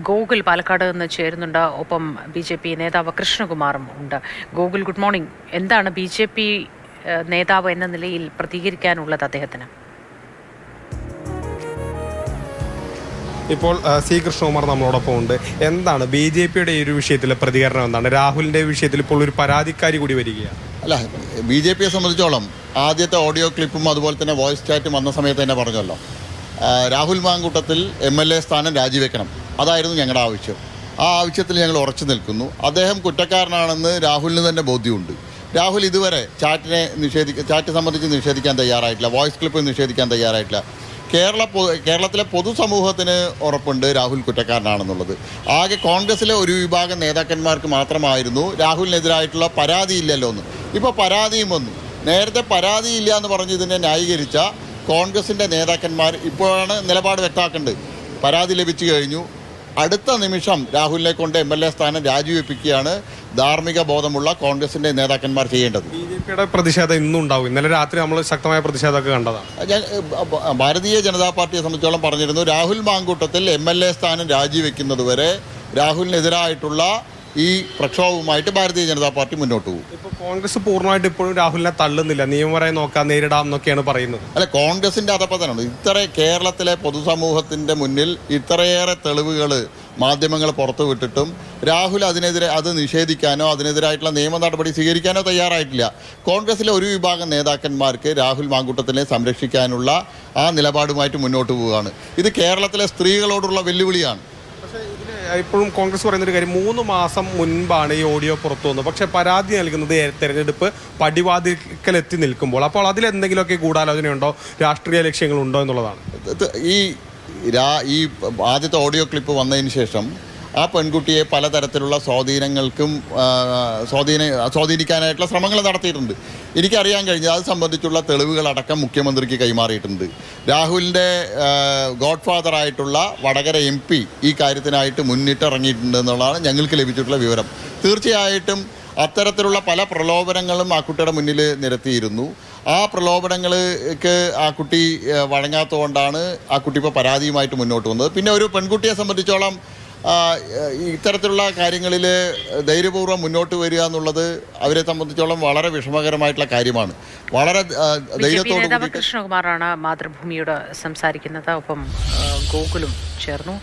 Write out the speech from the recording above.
ഗോകുൽ പാലക്കാട് നിന്ന് ചേരുന്നുണ്ട്. ഒപ്പം BJP നേതാവ് കൃഷ്ണകുമാറും ഉണ്ട്. Gokul, good morning. എന്താണ് BJP നേതാവ് എന്ന നിലയിൽ പ്രതികരിക്കാനുള്ളത് അദ്ദേഹത്തിന്? ഇപ്പോൾ സി കൃഷ്ണകുമാർ നമ്മളോടൊപ്പം ഉണ്ട്. എന്താണ് BJPയുടെ ഈ ഒരു വിഷയത്തിലെ പ്രതികരണം? എന്താണ് രാഹുലിന്റെ വിഷയത്തിൽ ഇപ്പോൾ ഒരു പരാതിക്കാരി കൂടി വരികയാണ്? അല്ല, BJPയെ സംബന്ധിച്ചോളം ആദ്യത്തെ ഓഡിയോ ക്ലിപ്പും അതുപോലെ തന്നെ വോയിസ് ചാറ്റും വന്ന സമയത്ത് തന്നെ പറഞ്ഞല്ലോ, രാഹുൽ മാങ്കൂട്ടത്തിൽ MLA സ്ഥാനം രാജിവെക്കണം. അതായിരുന്നു ഞങ്ങളുടെ ആവശ്യം. ആ ആവശ്യത്തിൽ ഞങ്ങൾ ഉറച്ചു നിൽക്കുന്നു. അദ്ദേഹം കുറ്റക്കാരനാണെന്ന് രാഹുലിന് തന്നെ ബോധ്യമുണ്ട്. രാഹുൽ ഇതുവരെ ചാറ്റ് സംബന്ധിച്ച് നിഷേധിക്കാൻ തയ്യാറായിട്ടില്ല, വോയിസ് ക്ലിപ്പ് നിഷേധിക്കാൻ തയ്യാറായിട്ടില്ല. കേരളത്തിലെ പൊതുസമൂഹത്തിന് ഉറപ്പുണ്ട് രാഹുൽ കുറ്റക്കാരനാണെന്നുള്ളത്. ആകെ കോൺഗ്രസിലെ ഒരു വിഭാഗം നേതാക്കന്മാർക്ക് മാത്രമായിരുന്നു രാഹുലിനെതിരായിട്ടുള്ള പരാതിയില്ലല്ലോ എന്ന്. ഇപ്പോൾ പരാതിയും വന്നു. നേരത്തെ പരാതിയില്ല എന്ന് പറഞ്ഞ് ഇതിനെ ന്യായീകരിച്ച കോൺഗ്രസിൻ്റെ നേതാക്കന്മാർ ഇപ്പോഴാണ് നിലപാട് വ്യക്തമാക്കേണ്ടത്. പരാതി ലഭിച്ചു കഴിഞ്ഞു, അടുത്ത നിമിഷം രാഹുലിനെ കൊണ്ട് MLA സ്ഥാനം രാജിവെപ്പിക്കുകയാണ് ധാർമ്മിക ബോധമുള്ള കോൺഗ്രസിൻ്റെ നേതാക്കന്മാർ ചെയ്യേണ്ടത്. BJPയുടെ പ്രതിഷേധം ഇന്നും ഉണ്ടാവും. ഇന്നലെ രാത്രി നമ്മൾ ശക്തമായ പ്രതിഷേധമൊക്കെ കണ്ടതാണ്. ഭാരതീയ ജനതാ പാർട്ടിയെ സംബന്ധിച്ചോളം പറഞ്ഞിരുന്നു, രാഹുൽ മാങ്കൂട്ടത്തിൽ MLA സ്ഥാനം രാജിവെക്കുന്നതുവരെ രാഹുലിനെതിരായിട്ടുള്ള ഈ പ്രക്ഷോഭവുമായിട്ട് ഭാരതീയ ജനതാ പാർട്ടി മുന്നോട്ട് പോകും. ഇപ്പോൾ കോൺഗ്രസ് പൂർണ്ണമായിട്ട് ഇപ്പോഴും രാഹുലിനെ തള്ളുന്നില്ല, നിയമപരമായി നോക്കാം, നേരിടാം എന്നൊക്കെയാണ് പറയുന്നത്. അല്ല, കോൺഗ്രസിൻ്റെ അധപ്പതനാണ്. കേരളത്തിലെ പൊതുസമൂഹത്തിൻ്റെ മുന്നിൽ ഇത്രയേറെ തെളിവുകൾ മാധ്യമങ്ങൾ പുറത്തുവിട്ടിട്ടും രാഹുൽ അത് നിഷേധിക്കാനോ അതിനെതിരായിട്ടുള്ള നിയമ നടപടി സ്വീകരിക്കാനോ തയ്യാറായിട്ടില്ല. കോൺഗ്രസിലെ ഒരു വിഭാഗം നേതാക്കന്മാർക്ക് രാഹുൽ മാങ്കൂട്ടത്തിനെ സംരക്ഷിക്കാനുള്ള ആ നിലപാടുമായിട്ട് മുന്നോട്ട് പോവുകയാണ്. ഇത് കേരളത്തിലെ സ്ത്രീകളോടുള്ള വെല്ലുവിളിയാണ്. പക്ഷേ ഇതിന് ഇപ്പോഴും കോൺഗ്രസ് പറയുന്നൊരു കാര്യം, 3 മാസം മുൻപാണ് ഈ ഓഡിയോ പുറത്തു വന്നത്. പക്ഷേ പരാതി നൽകുന്നത് തെരഞ്ഞെടുപ്പ് പടിവാതിൽക്കലെത്തി നിൽക്കുമ്പോൾ. അപ്പോൾ അതിലെന്തെങ്കിലുമൊക്കെ ഗൂഢാലോചനയുണ്ടോ, രാഷ്ട്രീയ ലക്ഷ്യങ്ങളുണ്ടോ എന്നുള്ളതാണ്. ഈ ആദ്യത്തെ ഓഡിയോ ക്ലിപ്പ് വന്നതിന് ശേഷം ആ പെൺകുട്ടിയെ പലതരത്തിലുള്ള സ്വാധീനിക്കാനായിട്ടുള്ള ശ്രമങ്ങൾ നടത്തിയിട്ടുണ്ട്. എനിക്കറിയാൻ കഴിഞ്ഞത് അത് സംബന്ധിച്ചുള്ള തെളിവുകളടക്കം മുഖ്യമന്ത്രിക്ക് കൈമാറിയിട്ടുണ്ട്. രാഹുലിൻ്റെ ഗോഡ് ഫാദറായിട്ടുള്ള വടകര MP ഈ കാര്യത്തിനായിട്ട് മുന്നിട്ടിറങ്ങിയിട്ടുണ്ട് എന്നുള്ളതാണ് ഞങ്ങൾക്ക് ലഭിച്ചിട്ടുള്ള വിവരം. തീർച്ചയായിട്ടും അത്തരത്തിലുള്ള പല പ്രലോഭനങ്ങളും ആ കുട്ടിയുടെ മുന്നിൽ നിരത്തിയിരുന്നു. ആ പ്രലോഭനങ്ങൾക്ക് ആ കുട്ടി വഴങ്ങാത്തതുകൊണ്ടാണ് ആ കുട്ടി ഇപ്പോൾ പരാതിയുമായിട്ട് മുന്നോട്ട് വന്നത്. പിന്നെ ഒരു പെൺകുട്ടിയെ സംബന്ധിച്ചോളം ഇത്തരത്തിലുള്ള കാര്യങ്ങളിൽ ധൈര്യപൂർവ്വം മുന്നോട്ട് വരിക എന്നുള്ളത് അവരെ സംബന്ധിച്ചോളം വളരെ വിഷമകരമായിട്ടുള്ള കാര്യമാണ്. വളരെ ധൈര്യത്തോടെ കൃഷ്ണകുമാറാണ് മാതൃഭൂമിയോട് സംസാരിക്കുന്നത്. ഒപ്പം ഗോകുലും ചേർന്നു.